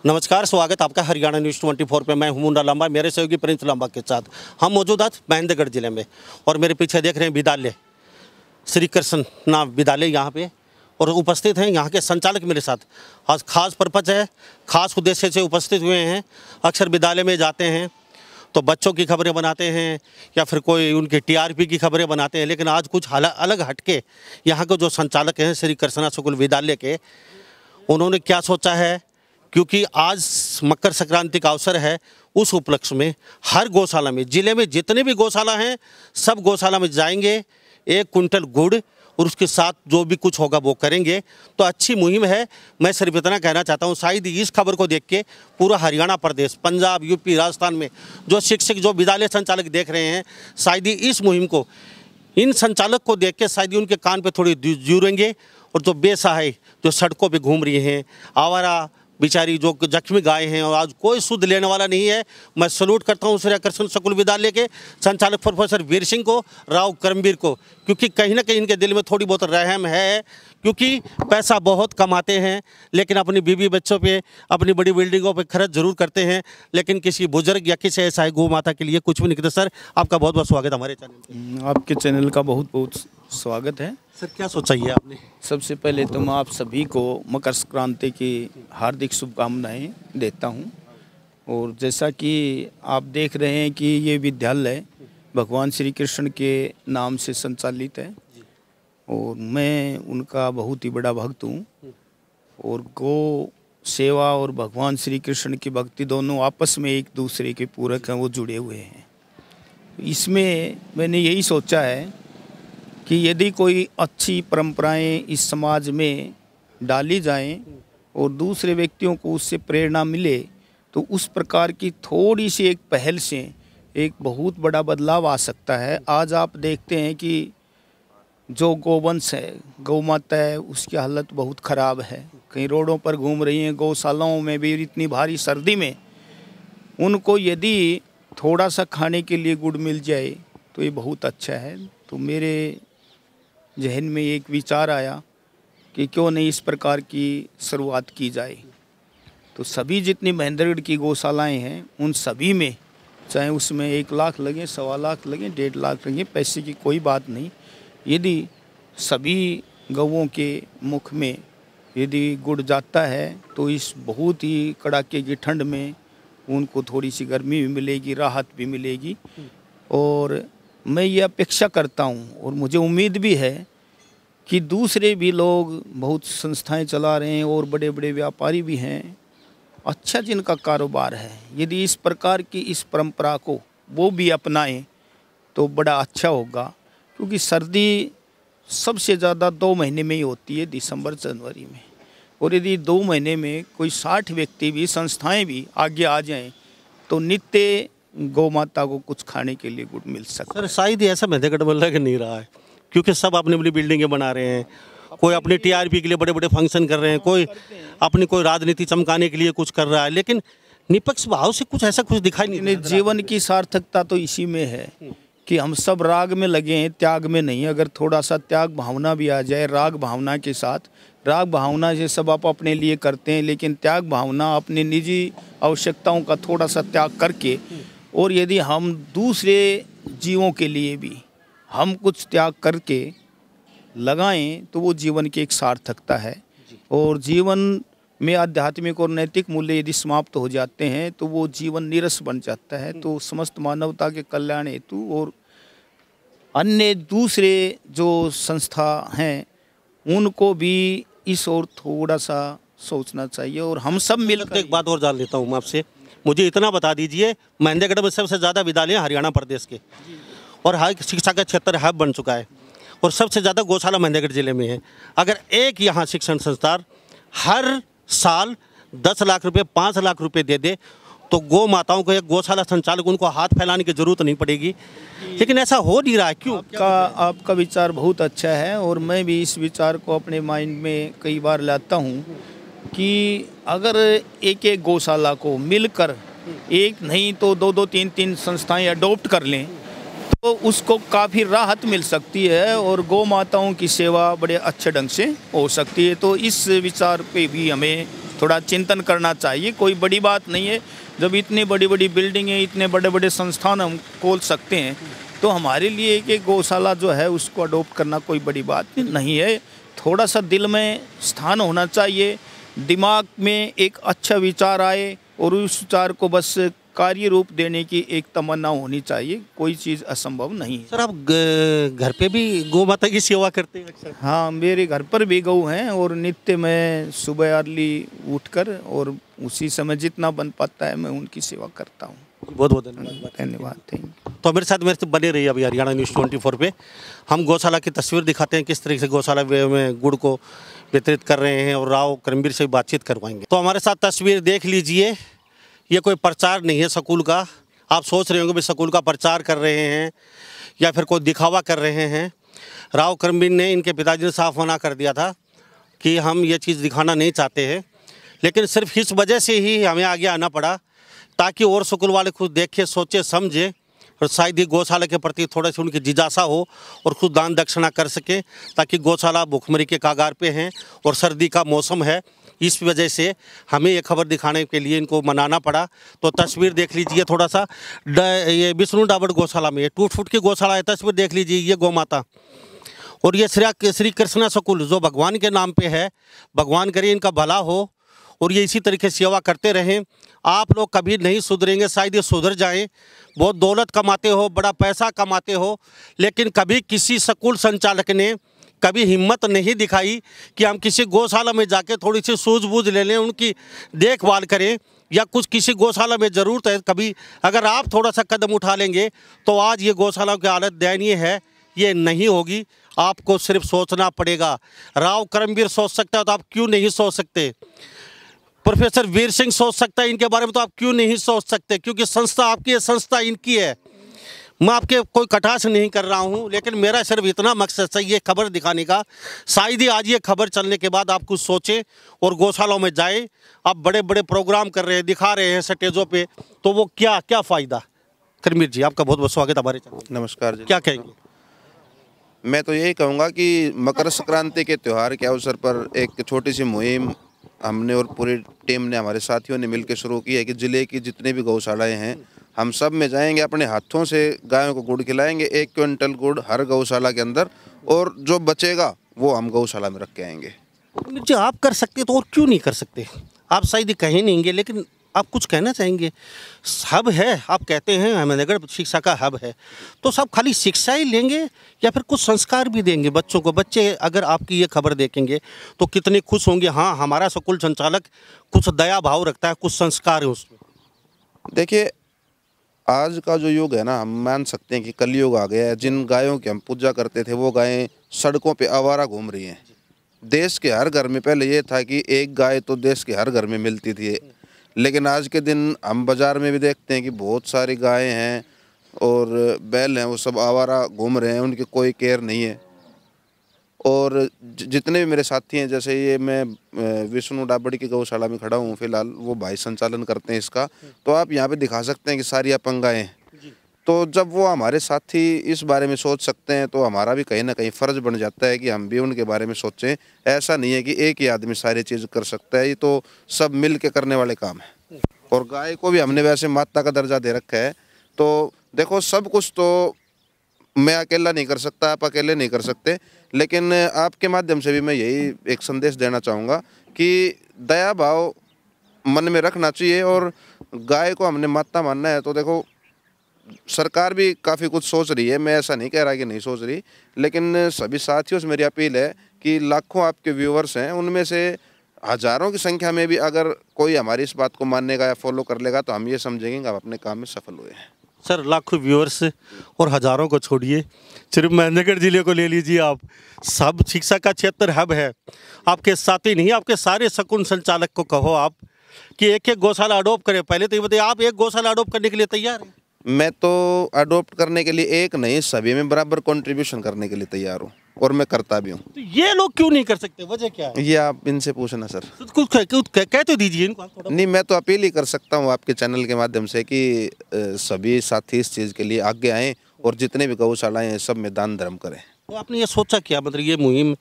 नमस्कार, स्वागत आपका हरियाणा न्यूज़ 24 पे। मैं हूं मुन्ना लांबा, मेरे सहयोगी प्रिंस लांबा के साथ हम मौजूद आज महेंद्रगढ़ जिले में। और मेरे पीछे देख रहे हैं विद्यालय श्री कृष्ण नाम विद्यालय यहाँ पे, और उपस्थित हैं यहाँ के संचालक मेरे साथ। आज खास पर्पज है, खास उद्देश्य से उपस्थित हुए हैं। अक्सर विद्यालय में जाते हैं तो बच्चों की खबरें बनाते हैं या फिर कोई उनकी टीआरपी की खबरें बनाते हैं, लेकिन आज कुछ अलग हटके यहाँ के जो संचालक हैं श्री कृष्णा शुक्ल विद्यालय के, उन्होंने क्या सोचा है, क्योंकि आज मकर संक्रांति का अवसर है, उस उपलक्ष्य में हर गौशाला में, जिले में जितने भी गौशाला हैं, सब गौशाला में जाएंगे, 1 कुंटल गुड़ और उसके साथ जो भी कुछ होगा वो करेंगे। तो अच्छी मुहिम है। मैं सिर्फ इतना कहना चाहता हूँ, शायद इस खबर को देख के पूरा हरियाणा प्रदेश, पंजाब, यूपी, राजस्थान में जो शिक्षक, जो विद्यालय संचालक देख रहे हैं, शायद इस मुहिम को, इन संचालक को देख के शायद उनके कान पे थोड़ी जुड़ेंगे। और जो बेसहाय जो सड़कों पे घूम रही हैं, आवारा बेचारी जो जख्मी गाय हैं, और आज कोई सुध लेने वाला नहीं है, मैं सैल्यूट करता हूँ श्री कृष्ण शुक्ल विद्यालय के संचालक प्रोफेसर वीर सिंह को, राव करमवीर को, क्योंकि कहीं ना कहीं इनके दिल में थोड़ी बहुत रहम है। क्योंकि पैसा बहुत कमाते हैं, लेकिन अपनी बीवी बच्चों पे, अपनी बड़ी बिल्डिंगों पे खर्च जरूर करते हैं, लेकिन किसी बुजुर्ग या किसी ऐसा गौ माता के लिए कुछ भी नहीं करते। सर, आपका बहुत बहुत स्वागत हमारे चैनल पे। आपके चैनल का बहुत बहुत स्वागत है। सर, क्या सोचा है आपने? सबसे पहले तो मैं आप सभी को मकर संक्रांति की हार्दिक शुभकामनाएं देता हूं। और जैसा कि आप देख रहे हैं कि ये विद्यालय भगवान श्री कृष्ण के नाम से संचालित है, और मैं उनका बहुत ही बड़ा भक्त हूं। और गौ सेवा और भगवान श्री कृष्ण की भक्ति दोनों आपस में एक दूसरे के पूरक हैं, वो जुड़े हुए हैं। इसमें मैंने यही सोचा है कि यदि कोई अच्छी परंपराएं इस समाज में डाली जाएं और दूसरे व्यक्तियों को उससे प्रेरणा मिले, तो उस प्रकार की थोड़ी सी एक पहल से एक बहुत बड़ा बदलाव आ सकता है। आज आप देखते हैं कि जो गौवंश है, गौ माता है, उसकी हालत बहुत ख़राब है। कहीं रोडों पर घूम रही हैं, गौशालाओं में भी इतनी भारी सर्दी में उनको यदि थोड़ा सा खाने के लिए गुड़ मिल जाए तो ये बहुत अच्छा है। तो मेरे जहन में एक विचार आया कि क्यों नहीं इस प्रकार की शुरुआत की जाए। तो सभी जितनी महेंद्रगढ़ की गौशालाएं हैं, उन सभी में, चाहे उसमें 1 लाख लगे, 1.25 लाख लगे, 1.5 लाख लगे, पैसे की कोई बात नहीं। यदि सभी गौओं के मुख में यदि गुड़ जाता है तो इस बहुत ही कड़ाके की ठंड में उनको थोड़ी सी गर्मी भी मिलेगी, राहत भी मिलेगी। और मैं ये अपेक्षा करता हूँ और मुझे उम्मीद भी है कि दूसरे भी लोग, बहुत संस्थाएं चला रहे हैं और बड़े बड़े व्यापारी भी हैं, अच्छा जिनका कारोबार है, यदि इस प्रकार की इस परंपरा को वो भी अपनाएं तो बड़ा अच्छा होगा। क्योंकि सर्दी सबसे ज़्यादा 2 महीने में ही होती है, दिसंबर जनवरी में। और यदि 2 महीने में कोई 60 व्यक्ति भी, संस्थाएं भी आगे आ जाएं तो नित्य गौ माता को कुछ खाने के लिए गुड़ मिल सकता है। सर, शायद ऐसा महेंद्रगढ़ में लग नहीं रहा है, क्योंकि सब अपनी अपनी बिल्डिंगें बना रहे हैं, कोई अपनी टीआरपी के लिए बड़े बड़े फंक्शन कर रहे हैं, कोई अपनी कोई राजनीति चमकाने के लिए कुछ कर रहा है, लेकिन निष्पक्ष भाव से कुछ ऐसा कुछ दिखाई नहीं दे रहा। जीवन की सार्थकता तो इसी में है कि हम सब राग में लगे हैं, त्याग में नहीं। अगर थोड़ा सा त्याग भावना भी आ जाए राग भावना के साथ, राग भावना से सब आप अपने लिए करते हैं, लेकिन त्याग भावना अपनी निजी आवश्यकताओं का थोड़ा सा त्याग करके, और यदि हम दूसरे जीवों के लिए भी हम कुछ त्याग करके लगाएं तो वो जीवन की एक सार्थकता है। और जीवन में आध्यात्मिक और नैतिक मूल्य यदि समाप्त हो जाते हैं तो वो जीवन नीरस बन जाता है। तो समस्त मानवता के कल्याण हेतु और अन्य दूसरे जो संस्था हैं, उनको भी इस ओर थोड़ा सा सोचना चाहिए। और हम सब मिलकर एक बात और जान लेता हूँ मैं आपसे, मुझे इतना बता दीजिए, महेंद्रगढ़ में सबसे ज़्यादा विद्यालय हरियाणा प्रदेश के, और हर शिक्षा का क्षेत्र हब बन चुका है, और सबसे ज़्यादा गौशाला महेंद्रगढ़ जिले में है। अगर एक यहाँ शिक्षण संस्थान हर साल 10 लाख रुपए, 5 लाख रुपए दे दे तो गौ माताओं को, एक गौशाला संचालक, उनको हाथ फैलाने की जरूरत नहीं पड़ेगी। लेकिन ऐसा हो नहीं रहा है, क्यों? आपका विचार बहुत अच्छा है, और मैं भी इस विचार को अपने माइंड में कई बार लाता हूँ कि अगर एक एक गौशाला को मिलकर, एक नहीं तो 2-2, 3-3 संस्थाएं अडॉप्ट कर लें तो उसको काफ़ी राहत मिल सकती है और गौ माताओं की सेवा बड़े अच्छे ढंग से हो सकती है। तो इस विचार पे भी हमें थोड़ा चिंतन करना चाहिए। कोई बड़ी बात नहीं है, जब इतनी बड़ी बड़ी बिल्डिंगें, इतने बड़े बड़े संस्थान हम खोल सकते हैं, तो हमारे लिए कि गौशाला जो है उसको अडोप्ट करना कोई बड़ी बात नहीं है। थोड़ा सा दिल में स्थान होना चाहिए, दिमाग में एक अच्छा विचार आए और उस विचार को बस कार्य रूप देने की एक तमन्ना होनी चाहिए। कोई चीज़ असंभव नहीं है। सर आप घर पे भी गौ माता की सेवा करते हैं अक्सर? हाँ, मेरे घर पर भी गऊ हैं और नित्य मैं सुबह अर्ली उठकर और उसी समय जितना बन पाता है मैं उनकी सेवा करता हूँ। बहुत बहुत धन्यवाद। धन्यवाद, थैंक यू। तो मेरे साथ बने रहिए अभी हरियाणा न्यूज़ 24 पे। हम गौशाला की तस्वीर दिखाते हैं, किस तरीके से गौशाला में गुड़ को वितरित कर रहे हैं, और राव करमवीर से भी बातचीत करवाएंगे। तो हमारे साथ तस्वीर देख लीजिए। ये कोई प्रचार नहीं है स्कूल का। आप सोच रहे होंगे भी स्कूल का प्रचार कर रहे हैं या फिर कोई दिखावा कर रहे हैं। राव करमवीर ने, इनके पिताजी ने साफ मना कर दिया था कि हम ये चीज़ दिखाना नहीं चाहते हैं, लेकिन सिर्फ इस वजह से ही हमें आगे आना पड़ा ताकि और स्कूल वाले खुद देखे, सोचे, समझे और शायद ही गौशाला के प्रति थोड़ा सी उनकी जिज्ञासा हो और खुद दान दक्षिणा कर सके, ताकि गौशाला भूखमरी के कागार पे हैं और सर्दी का मौसम है। इस वजह से हमें ये खबर दिखाने के लिए इनको मनाना पड़ा। तो तस्वीर देख लीजिए थोड़ा सा। ये विष्णु डाबर गौशाला में 2 फुट की गौशाला है। तस्वीर देख लीजिए, ये गौ माता और ये श्री कृष्णा स्कूल जो भगवान के नाम पे है। भगवान करे इनका भला हो और ये इसी तरीके से सेवा करते रहें। आप लोग कभी नहीं सुधरेंगे, शायद ये सुधर जाएं। बहुत दौलत कमाते हो, बड़ा पैसा कमाते हो, लेकिन कभी किसी स्कूल संचालक ने कभी हिम्मत नहीं दिखाई कि हम किसी गौशाला में जाके थोड़ी सी सूझबूझ ले लें, उनकी देखभाल करें, या कुछ किसी गौशाला में ज़रूरत है कभी अगर आप थोड़ा सा कदम उठा लेंगे तो आज ये गौशाला की हालत दयनीय है, ये नहीं होगी। आपको सिर्फ सोचना पड़ेगा। राव करमवीर सोच सकता है तो आप क्यों नहीं सोच सकते? प्रोफेसर वीर सिंह सोच सकता है इनके बारे में तो आप क्यों नहीं सोच सकते? क्योंकि संस्था आपकी है, संस्था इनकी है। मैं आपके कोई कटाक्ष नहीं कर रहा हूं, लेकिन मेरा सिर्फ इतना मकसद है ये खबर दिखाने का। शायद ही आज ये खबर चलने के बाद आप कुछ सोचें और गौशालाओं में जाएं। आप बड़े बड़े प्रोग्राम कर रहे हैं, दिखा रहे हैं स्टेजों पे, तो वो क्या फ़ायदा? करमवीर जी, आपका बहुत बहुत स्वागत हमारे चैनल। नमस्कार जी। क्या कहेंगे? मैं तो यही कहूँगा कि मकर संक्रांति के त्यौहार के अवसर पर एक छोटी सी मुहिम हमने और पूरी टीम ने, हमारे साथियों ने मिलकर शुरू की है कि ज़िले की जितने भी गौशालाएं हैं हम सब में जाएंगे, अपने हाथों से गायों को गुड़ खिलाएंगे, 1 क्विंटल गुड़ हर गौशाला के अंदर, और जो बचेगा वो हम गौशाला में रख के आएंगे। जी, आप कर सकते तो और क्यों नहीं कर सकते? आप शायद ही कहीं नहीं, लेकिन आप कुछ कहना चाहेंगे? हब है, आप कहते हैं अहमदनगर शिक्षा का हब है, तो सब खाली शिक्षा ही लेंगे या फिर कुछ संस्कार भी देंगे बच्चों को? बच्चे अगर आपकी ये खबर देखेंगे तो कितने खुश होंगे। हाँ, हमारा स्कूल संचालक कुछ दया भाव रखता है, कुछ संस्कार है उसमें। देखिए, आज का जो युग है ना, हम मान सकते हैं कि कलयुग आ गया है। जिन गायों की हम पूजा करते थे वो गायें सड़कों पे आवारा घूम रही हैं। देश के हर घर में पहले ये था कि एक गाय तो देश के हर घर में मिलती थी, लेकिन आज के दिन हम बाज़ार में भी देखते हैं कि बहुत सारी गायें हैं और बैल हैं, वो सब आवारा घूम रहे हैं, उनकी कोई केयर नहीं है। और जितने भी मेरे साथी हैं, जैसे ये मैं विष्णु डाबड़ी की गौशाला में खड़ा हूँ फिलहाल, वो भाई संचालन करते हैं इसका, तो आप यहाँ पे दिखा सकते हैं कि सारी अपंग गायें हैं। तो जब वो हमारे साथी इस बारे में सोच सकते हैं तो हमारा भी कहीं ना कहीं फ़र्ज़ बन जाता है कि हम भी उनके बारे में सोचें। ऐसा नहीं है कि एक ही आदमी सारी चीज़ कर सकता है, ये तो सब मिल के करने वाले काम है। और गाय को भी हमने वैसे माता का दर्जा दे रखा है। तो देखो, सब कुछ तो मैं अकेला नहीं कर सकता, आप अकेले नहीं कर सकते, लेकिन आपके माध्यम से भी मैं यही एक संदेश देना चाहूँगा कि दया भाव मन में रखना चाहिए। और गाय को हमने माता मानना है तो देखो, सरकार भी काफ़ी कुछ सोच रही है, मैं ऐसा नहीं कह रहा कि नहीं सोच रही, लेकिन सभी साथियों से मेरी अपील है कि लाखों आपके व्यूअर्स हैं, उनमें से हज़ारों की संख्या में भी अगर कोई हमारी इस बात को मानेगा या फॉलो कर लेगा तो हम ये समझेंगे कि आप अपने काम में सफल हुए हैं। सर, लाखों व्यूअर्स और हज़ारों को छोड़िए, सिर्फ महेंद्रगढ़ जिले को ले लीजिए आप, सब शिक्षा का क्षेत्र हब है। आपके साथी नहीं, आपके सारे स्कूल संचालक को कहो आप कि एक एक गौशाला अडोप्ट करें। पहले तो ये बताइए, आप एक गौशाला अडोप्ट करने के लिए तैयार हैं? मैं तो अडोप्ट करने के लिए एक नहीं, सभी में बराबर कंट्रीब्यूशन करने के लिए तैयार हूँ और मैं करता भी हूँ। तो ये लोग क्यों नहीं कर सकते, वजह क्या है? ये आप इनसे पूछना सर। कुछ कह तो दीजिए इनको थोड़ा। नहीं, मैं तो अपील ही कर सकता हूँ आपके चैनल के माध्यम से कि सभी साथी इस चीज़ के लिए आगे आएँ और जितने भी गौशालाएँ हैं सब में दान धर्म करें। तो आपने ये सोचा क्या, मतलब ये मुहिम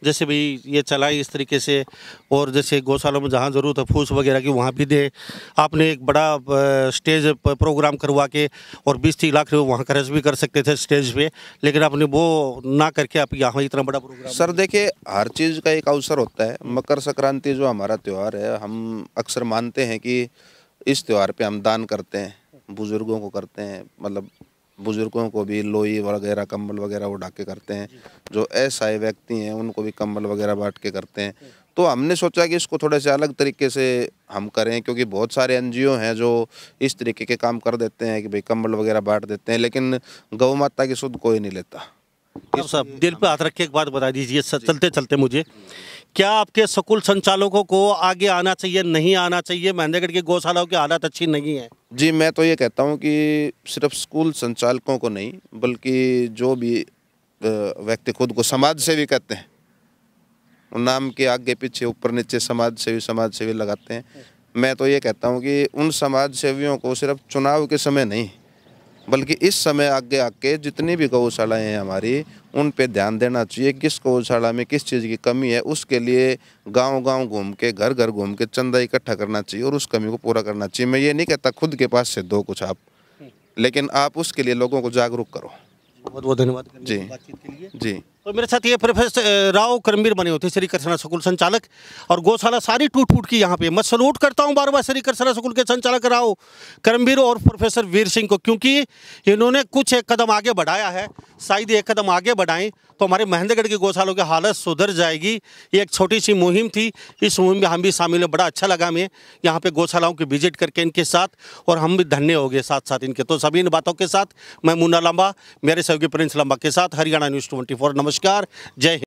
जैसे भाई ये चलाई इस तरीके से, और जैसे गौशालों में जहाँ ज़रूरत है फूस वगैरह की वहाँ भी दे, आपने एक बड़ा स्टेज प्रोग्राम करवा के और 20-30 लाख रुपये वहाँ खर्च भी कर सकते थे स्टेज पे, लेकिन आपने वो ना करके आप यहाँ इतना बड़ा प्रोग्राम। सर देखिए, हर चीज़ का एक अवसर होता है। मकर संक्रांति जो हमारा त्यौहार है, हम अक्सर मानते हैं कि इस त्यौहार पे हम दान करते हैं, बुज़ुर्गों को करते हैं, मतलब बुज़ुर्गों को भी लोई वगैरह कंबल वगैरह उड़ा के करते हैं। जो असहाय व्यक्ति हैं उनको भी कंबल वगैरह बांट के करते हैं। तो हमने सोचा कि इसको थोड़े से अलग तरीके से हम करें, क्योंकि बहुत सारे एनजीओ हैं जो इस तरीके के काम कर देते हैं कि भाई कंबल वगैरह बांट देते हैं, लेकिन गौ माता की सुध कोई नहीं लेता। अब साहब दिल पे हाथ रख के एक बात बता दीजिए चलते चलते मुझे, क्या आपके स्कूल संचालकों को आगे आना चाहिए, नहीं आना चाहिए? महेंद्रगढ़ की गौशालाओं की हालत अच्छी नहीं है। जी, मैं तो ये कहता हूँ कि सिर्फ स्कूल संचालकों को नहीं, बल्कि जो भी व्यक्ति खुद को समाज सेवी कहते हैं, नाम के आगे पीछे ऊपर नीचे समाज सेवी लगाते हैं। मैं तो ये कहता हूँ कि उन समाज सेवियों को सिर्फ चुनाव के समय नहीं, बल्कि इस समय आगे आके जितनी भी गौशालाएँ हैं हमारी, उन पे ध्यान देना चाहिए। किस गौशाला में किस चीज़ की कमी है, उसके लिए गांव-गांव घूम के, घर-घर घूम के चंदा इकट्ठा करना चाहिए और उस कमी को पूरा करना चाहिए। मैं ये नहीं कहता खुद के पास से दो कुछ आप, लेकिन आप उसके लिए लोगों को जागरूक करो। बहुत बहुत धन्यवाद जी। बातचीत के लिए। जी। तो मेरे साथ ये प्रोफेसर राव करमबीर बने होते श्री कृष्णा स्कूल संचालक, और गौशाला सारी टूट फूट की यहाँ पे। मैं सलूट करता हूँ बार बार श्री कृष्णा स्कूल के संचालक राव करमबीर और प्रोफेसर वीर सिंह को, क्योंकि इन्होंने कुछ एक कदम आगे बढ़ाया है। शायद एक कदम आगे बढ़ाएं तो हमारे महेंद्रगढ़ की गौशालों की हालत सुधर जाएगी। ये एक छोटी सी मुहिम थी, इस मुहिम में हम भी शामिल हैं। बड़ा अच्छा लगा हमें यहाँ पे गौशालाओं की विजिट करके इनके साथ, और हम भी धन्य हो गए साथ साथ इनके। तो सभी इन बातों के साथ मैं मुन्ना लांबा, मेरे सहयोगी प्रिंस लांबा के साथ हरियाणा न्यूज़ 24। नमस्कार, जय हिंद।